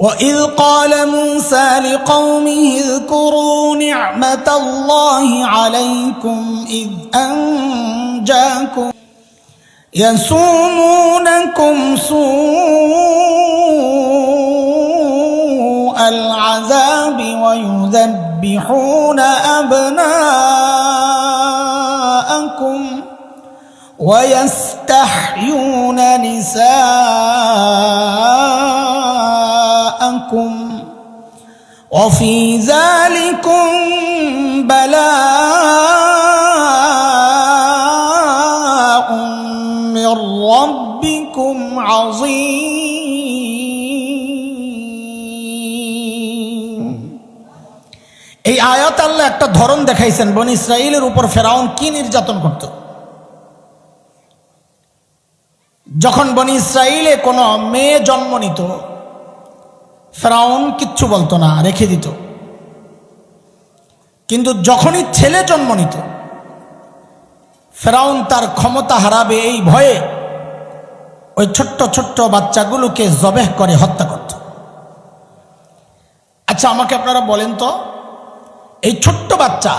وإذ قال موسى لقومه اذكروا نعمة الله عليكم إذ أنجاكم يسومونكم سوء العذاب ويذبحون أبناءكم ويستحيون نساءكم وفي ذلكم بلاء من ربكم عظيم। এই আয়াত আল্লাহ একটা ধরন দেখাইছেন বনি ইসরাইলের উপর ফেরাউন কি নির্যাতন করত। যখন বনি ইসরাইলে কোনো মেয়ে জন্ম নিত ফেরাউন কিচ্ছু বলতো না, রেখে দিত। কিন্তু যখনই ছেলে জন্ম নিত ফেরাউন তার ক্ষমতা হারাবে এই ভয়ে ওই ছোট্ট ছোট্ট বাচ্চাগুলোকে জবেহ করে হত্যা করত। আচ্ছা আমাকে আপনারা বলেন তো, এই ছোট্ট বাচ্চা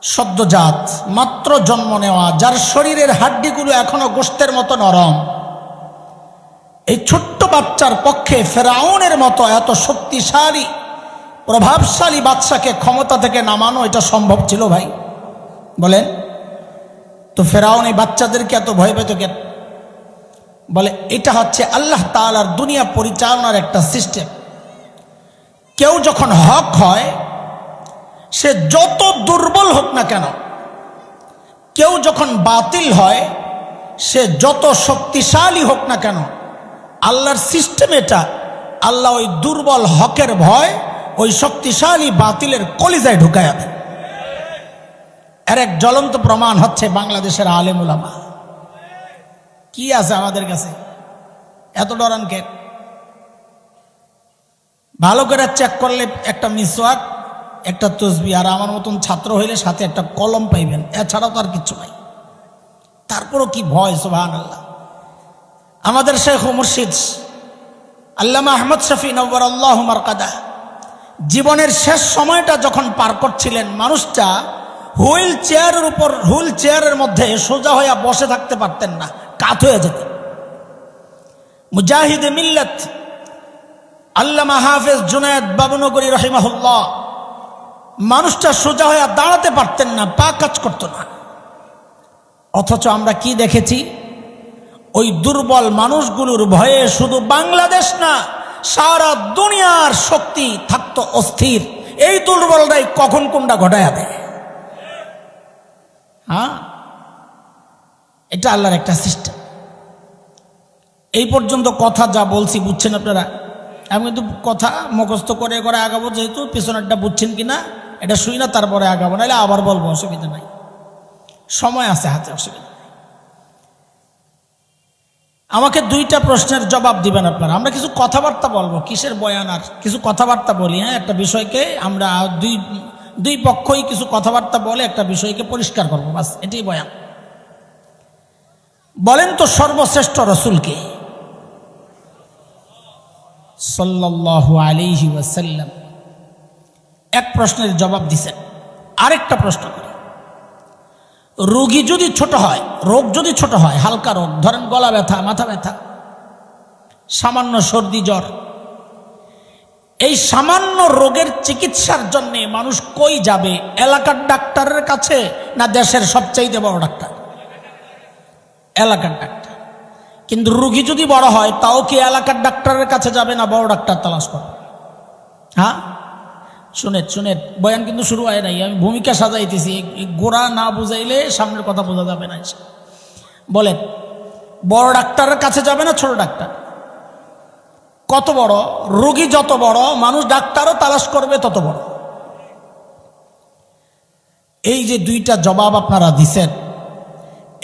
সদ্যজাত মাত্র জন্ম নেওয়া, যার শরীরের হাড্ডিগুলো এখনো গোশতের মতো নরম, এই ছোট্ট বাচ্চার পক্ষে ফেরাউনের মতো এত শক্তিশালী প্রভাবশালী বাদশাকে ক্ষমতা থেকে নামানো এটা সম্ভব ছিল ভাই? বলেন তো। ফেরাউন এই বাচ্চাদেরকে এত ভয় পেত কেন? বলে এটা হচ্ছে আল্লাহ তাআলার দুনিয়া পরিচালনার একটা সিস্টেম। কেউ যখন হক হয় সে যত দুর্বল হোক না কেন, কেউ যখন বাতিল হয় সে যত শক্তিশালী হোক না কেন, আল্লাহর সিস্টেম এটা। আল্লাহ ওই দুর্বল হকের ভয় ওই শক্তিশালী বাতিলের কলিজায় ঢুকায় দেয়। এর এক জ্বলন্ত প্রমাণ হচ্ছে বাংলাদেশের আলেম উলামা। কি আছে আমাদের কাছে? এত ডরান কেন? ভালো করে চেক করলে একটা মিসওয়াক, একটা তসবিহ আর আমার মতন ছাত্র হইলে সাথে একটা কলম পাইবেন, এছাড়াও তো আর কিচ্ছু নাই। তারপরও কি ভয়! সুবহানাল্লাহ। আমাদের শেখ মুর্শিদ আল্লামা আহমদ শফি নওয়ারাল্লাহু মারকাদাহ জীবনের শেষ সময়টা যখন পার করছিলেন, মানুষটা হুইল চেয়ারের মধ্যে সোজা হয়ে বসে থাকতে পারতেন না, কাত হয়ে যেতেন। মুজাহিদে মিল্লাত আল্লামা হাফেজ জুনায়েদ বাবুনগরী রহিমাহুল্লাহ, মানুষটা সোজা হয়ে দাঁড়াতে পারতেন না, পা কাজ করতো না। অথচ আমরা কি দেখেছি? ওই দুর্বল মানুষগুলোর ভয়ে শুধু বাংলাদেশ না, সারা দুনিয়ার শক্তি থাকতো অস্থির। এই দুর্বলরাই কখন কোনটা ঘটায় দেয়। হ্যাঁ, এটা আল্লাহর একটা সিস্টেম। এই পর্যন্ত কথা যা বলছি বুঝছেন আপনারা? আমি কিন্তু কথা মুখস্থ করে করে আগাবো, যেহেতু পিছনেরটা বুঝছেন কিনা এটা শুই না, তারপরে আগাবো, নাহলে আবার বলবো, অসুবিধা নাই, সময় আছে হাতে, অসুবিধা। আমাকে দুইটা প্রশ্নের জবাব দিবেন আপনারা। আমরা কিছু কথাবার্তা বলবো, কিসের বয়ান, আর কিছু কথাবার্তা বলি। হ্যাঁ, একটা বিষয়কে আমরা দুই পক্ষই কিছু কথাবার্তা বলে একটা বিষয়কে পরিষ্কার করবো, বাস, এটাই বয়ান। বলেন তো সর্বশ্রেষ্ঠ রসুলকে সাল্লাল্লাহু আলাইহি ওয়াসাল্লাম। এক প্রশ্নের জবাব দিছেন। আরেকটা প্রশ্ন করি, রোগী যদি ছোট হয়, রোগ যদি ছোট হয়, হালকা রোগ, ধরেন গলা ব্যথা, মাথা ব্যথা, সামান্য সর্দি জ্বর, এই সামান্য রোগের চিকিৎসার জন্য মানুষ কই যাবে? এলাকার ডাক্তারের কাছে না দেশের সবচাইতে বড় ডাক্তার? এলাকার ডাক্তার। কিন্তু রোগী যদি বড় হয় তাও কি এলাকার ডাক্তারের কাছে যাবে না বড় ডাক্তার তালাশ করবে? হ্যাঁ, শুনেন, বয়ান কিন্তু শুরু হয় নাই, আমি ভূমিকা সাজাইতেছি। গোড়া না বুঝাইলে সামনের কথা বোঝা যাবে না। বলেন, বড় ডাক্তারের কাছে যাবে না ছোট ডাক্তার? কত বড় রোগী যত বড়, মানুষ ডাক্তারও তালাশ করবে তত বড়। এই যে দুইটা জবাব আপনারা দিছেন,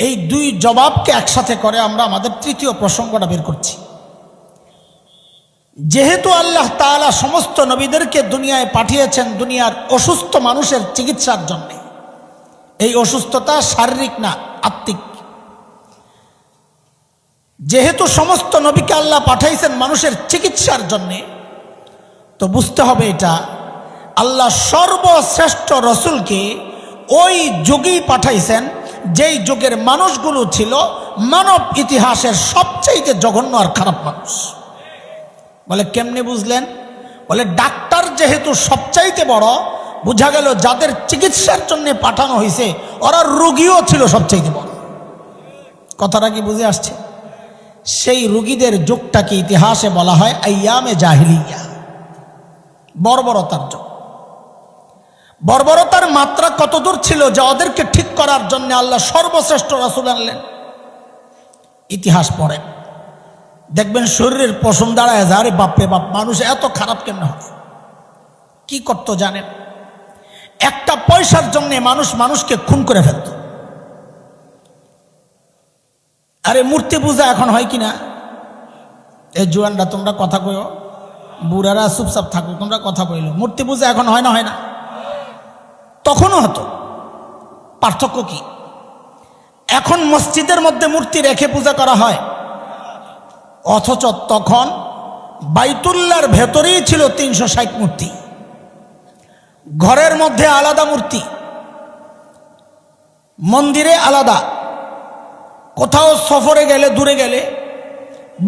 এই দুই জবাবকে একসাথে করে আমরা আমাদের তৃতীয় প্রসঙ্গটা বের করছি। যেহেতু আল্লাহ তাআলা সমস্ত নবীদেরকে দুনিয়ায় পাঠিয়েছেন দুনিয়ার অসুস্থ মানুষের চিকিৎসার জন্য, এই অসুস্থতা শারীরিক না, আত্মিক। যেহেতু সমস্ত নবীকে আল্লাহ পাঠাইছেন মানুষের চিকিৎসার জন্যে, তো বুঝতে হবে এটা আল্লাহ সর্বশ্রেষ্ঠ রসুলকে ওই যুগেই পাঠাইছেন যেই যুগের মানুষগুলো ছিল মানব ইতিহাসের সবচাইতে জঘন্য আর খারাপ মানুষ। বলে কেমনে বুঝলেন? বলে ডাক্তার যেহেতু সবচাইতে বড়, বোঝা গেল যাদের চিকিৎসার জন্য পাঠানো হয়েছে ওরা রোগীও ছিল সবচাইতে বড়। কথাটা কি বুঝে আসছে? সেই রোগীদের যুগটাকে ইতিহাসে বলা হয় আইয়ামে জাহিলিয়া, বর্বরতার যুগ। বর্বরতার মাত্রা কতদূর ছিল যে ওদেরকে ঠিক করার জন্য আল্লাহ সর্বশ্রেষ্ঠ রাসূল আনলেন। ইতিহাস পড়েন, দেখবেন শরীরের পশম দাঁড়ায় যায়, আরে বাপরে বাপ, মানুষ এত খারাপ কেমন হয়? কি করতো জানেন? একটা পয়সার জন্য মানুষকে খুন করে ফেলত। আরে মূর্তি পূজা এখন হয় কিনা? এই জুয়ানরা তোমরা কথা কইও, বুড়ারা চুপচাপ থাকো, তোমরা কথা কইলো। মূর্তি পূজা এখন হয় না? হয় না? তখনও হতো। পার্থক্য কি? এখন মসজিদের মধ্যে মূর্তি রেখে পূজা করা হয়, অথচ তখন বাইতুল্লাহর ভেতরেই ছিল 360 মূর্তি, ঘরের মধ্যে আলাদা মূর্তি, মন্দিরে আলাদা। কোথাও সফরে গেলে, দূরে গেলে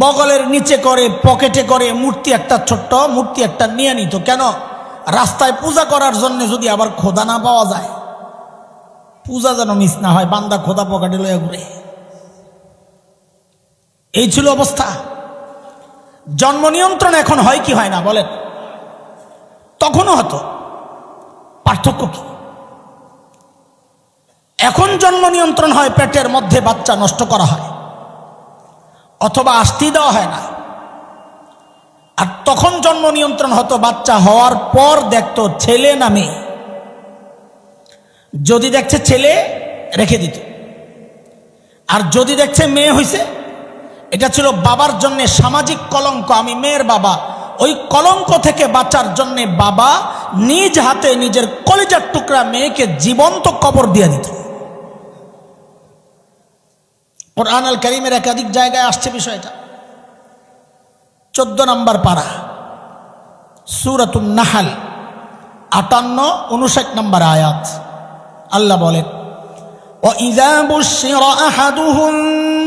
বগলের নিচে করে, পকেটে করে মূর্তি একটা, ছোট্ট মূর্তি একটা নিয়ে নিত। কেন? রাস্তায় পূজা করার জন্য যদি আবার খোদা না পাওয়া যায়, পূজা যেন মিস না হয়, বান্দা খোদা পকেটে লয়ে ঘুরে। এই ছিল অবস্থা। জন্ম নিয়ন্ত্রণ এখন হয় কি হয় না বলেন? তখনও হতো। পার্থক্য কি? এখন জন্ম নিয়ন্ত্রণ হয়, পেটের মধ্যে বাচ্চা নষ্ট করা হয় অথবা আসতে দেওয়া হয় না। আর তখন জন্ম নিয়ন্ত্রণ হতো বাচ্চা হওয়ার পর দেখতো ছেলে না মেয়ে। যদি দেখছে ছেলে রেখে দিত, আর যদি দেখছে মেয়ে হয়েছে, এটা ছিল বাবার জন্য সামাজিক কলঙ্ক। আমি মেয়ের বাবা, ওই কলঙ্ক থেকে বাঁচার জন্য বাবা নিজ হাতে নিজের কলিজার টুকরা মেয়েকে জীবন্ত কবর দিয়ে দিত। কুরআন আল কারীমের একাধিক জায়গায় আসছে বিষয়টা। 14 নম্বর পারা, সূরাতুন নাহল, 58-59 নম্বর আয়াত। আল্লাহ বলেন, وَإِذَا بُشِّرَ أَحَدُهُم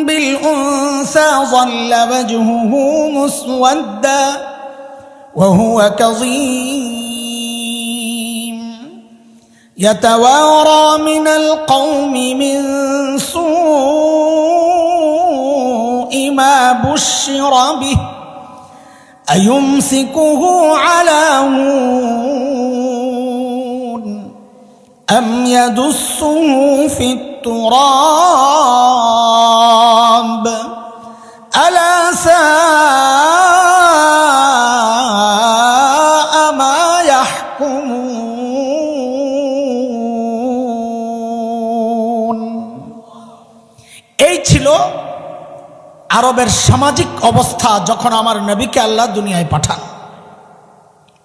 بِالْأُنثَىٰ ظَلَّ وَجْهُهُ مُسْوَدًّا وَهُوَ كَظِيمٌ يَتَوَارَىٰ مِنَ الْقَوْمِ مِن سُوءِ مَا بُشِّرَ بِهِ أَيُمْسِكُهُ عَلَىٰ هُونٍ أَمْ يَدُسُّهُ فِي التُّرَابِ أَلَا سَاءَ مَا يَحْكُمُونَ। এই ছিল আরবের সামাজিক অবস্থা যখন আমার নবীকে আল্লাহ দুনিয়ায় পাঠান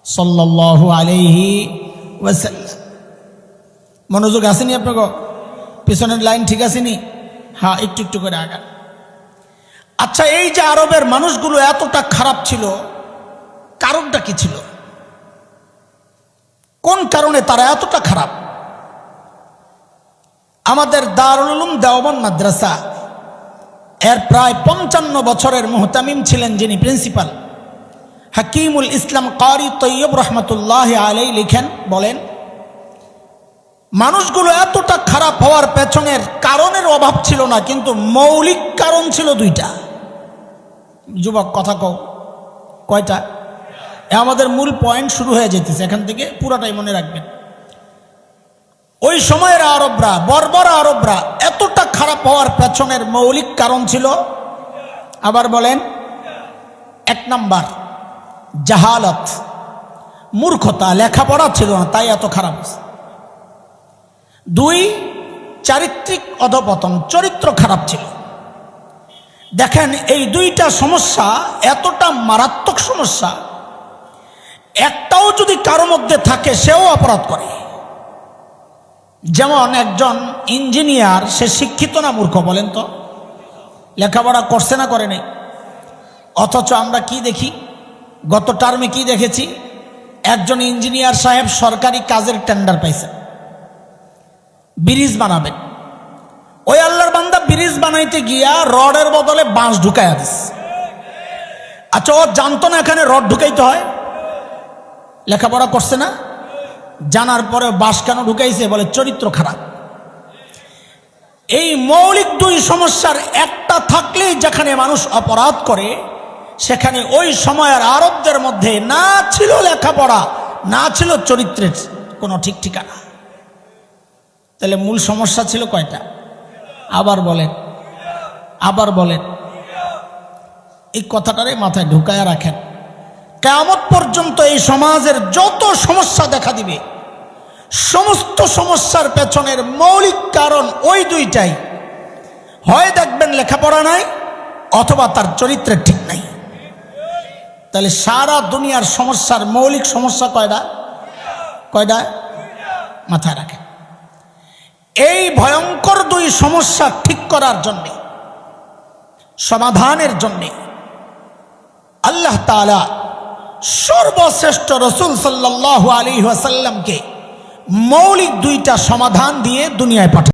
সাল্লাল্লাহু আলাইহি ওয়াসাল্লাম। মনোযোগ আসেনি আপনাকে? পিছনের লাইন ঠিক আসেনি? হ্যাঁ, একটু একটু করে আগান। আচ্ছা, এই যে আরবের মানুষগুলো এতটা খারাপ ছিল, কারণটা কি ছিল? কোন কারণে তারা এতটা খারাপ? আমাদের দারুল উলুম দেওবন্দ মাদ্রাসা এর প্রায় 55 বছরের মুহতামিম ছিলেন যিনি প্রিন্সিপাল, হাকিমুল ইসলাম কারি তৈয়ব রহমতুল্লাহ আলাইহি লিখেন, বলেন, মানুষগুলো এতটা খারাপ হওয়ার পেছনের কারণের অভাব ছিল না, কিন্তু মৌলিক কারণ ছিল 2টা। যুবক কথা কও, কয়টা? আমাদের মূল পয়েন্ট শুরু হয়ে যেতেছে এখান থেকে, পুরাটাই মনে রাখবেন। ওই সময়ের আরবরা, বর্বর আরবরা এতটা খারাপ হওয়ার পেছনের মৌলিক কারণ ছিল, আবার বলেন, 1 নাম্বার জাহালত, মূর্খতা, লেখাপড়া ছিল না, তাই এত খারাপ। 2, চারিত্রিক অধপতন, চরিত্র খারাপ ছিল। দেখেন, এই 2টা সমস্যা এতটা মারাত্মক সমস্যা, একটাও যদি কারো মধ্যে থাকে সেও অপরাধ করে। যেমন একজন ইঞ্জিনিয়ার, সে শিক্ষিত না মূর্খ বলেন তো? লেখাপড়া করছে না করে নাই? অথচ আমরা কি দেখি, গত টার্মে কি দেখেছি, একজন ইঞ্জিনিয়ার সাহেব সরকারি কাজের টেন্ডার পাইছে, ব্রিজ বানাবেন। ওই আল্লাহর বান্দা ব্রিজ বানাইতে গিয়া রডের বদলে বাঁশ ঢুকাইয়া দিস। আচ্ছা, ও জানতো না এখানে রড ঢুকাইতে হয়? লেখাপড়া করছে না, জানার পরে বাঁশ কেন ঢুকাইছে? বলে চরিত্র খারাপ। এই মৌলিক দুই সমস্যার একটা থাকলেই যেখানে মানুষ অপরাধ করে, সেখানে ওই সময়ের আরবদের মধ্যে না ছিল লেখাপড়া, না ছিল চরিত্রের কোনো ঠিক ঠিকানা। তাহলে মূল সমস্যা ছিল কয়টা? আবার বলেন, এই কথাটারে মাথায় ঢুকায়া রাখেন। কিয়ামত পর্যন্ত এই সমাজের যত সমস্যা দেখা দিবে, সমস্ত সমস্যার পেছনের মৌলিক কারণ ওই দুইটাই। হয় দেখবেন লেখাপড়া নাই, অথবা তার চরিত্রের ঠিক নাই। তাহলে সারা দুনিয়ার সমস্যার মৌলিক সমস্যা কয়টা? মাথায় রাখেন। এই ভয়ঙ্কর দুই সমস্যা ঠিক করার জন্যে, সমাধানের জন্যে আল্লাহ তাআলা সর্বশ্রেষ্ঠ রাসূল সাল্লাল্লাহু আলাইহি ওয়াসাল্লামকে মৌলিক দুইটা সমাধান দিয়ে দুনিয়ায় পাঠান।